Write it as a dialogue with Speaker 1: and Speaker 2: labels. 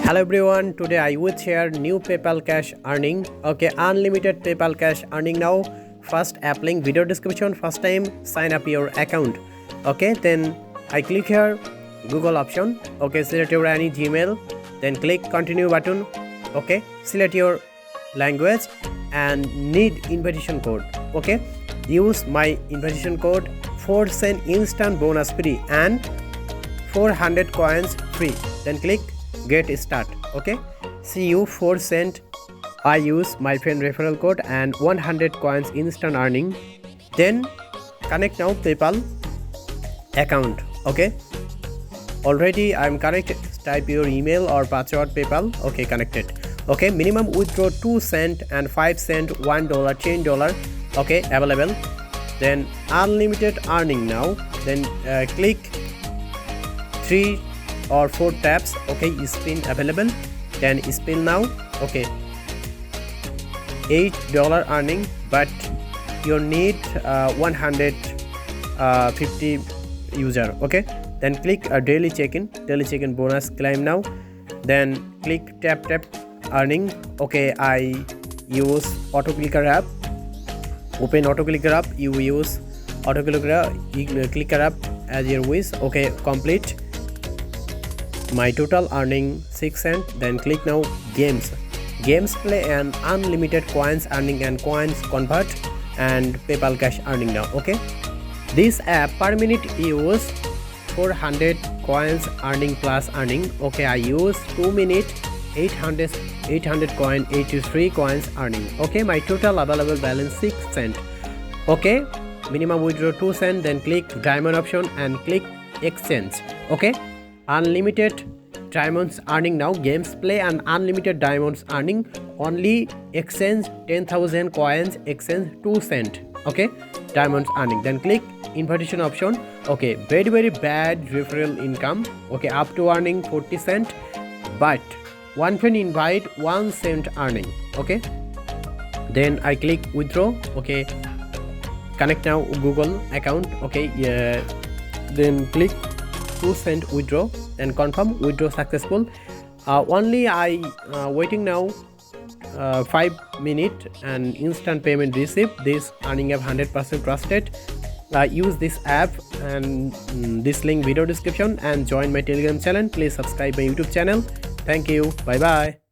Speaker 1: Hello everyone, today I will share new PayPal Cash earning. Okay, unlimited PayPal Cash earning now. First app link video description. First time sign up your account. Okay, then I click here Google option. Okay, select your any Gmail, then click continue button. Okay, select your language and need invitation code. Okay, use my invitation code 4 cent instant bonus free and 400 coins free. Then click get start. Okay, see you 4 cent. I use my friend referral code and 100 coins instant earning. Then connect now PayPal account. Okay, already I'm connected. Type your email or password PayPal. Okay, connected. Okay, minimum withdraw 2 cent and 5 cent, $1, $10. Okay, available. Then unlimited earning now. Then click 3 or 4 taps. Okay, spin available. Then spin now. Okay, $8 earning, but you need 150 user. Okay, then click a daily check-in bonus claim now. Then click tap earning. Okay, I use auto clicker app. Open auto clicker app. You use auto clicker app as your wish. Okay, complete. My total earning 6 cent. Then click now games play and unlimited coins earning and coins convert and PayPal Cash earning now. Okay, this app per minute use 400 coins earning plus earning. Okay, I use 2 minutes 800 coin 83 coins earning. Okay, my total available balance 6 cent. Okay, minimum withdraw 2 cent. Then click diamond option and click exchange. Okay, unlimited diamonds earning now, games play and unlimited diamonds earning. Only exchange 10,000 coins, exchange 2 cent. Okay, diamonds earning. Then click invitation option. Okay, very bad referral income. Okay, up to earning 40 cent, but one friend invite 1 cent earning. Okay, then I click withdraw. Okay, connect now Google account. Okay, then click 2 cent withdraw and confirm withdraw successful. Only I waiting now 5 minutes and instant payment received. This earning app 100% trusted. Use this app and this link video description and join my Telegram channel. Please subscribe my YouTube channel. Thank you. Bye bye.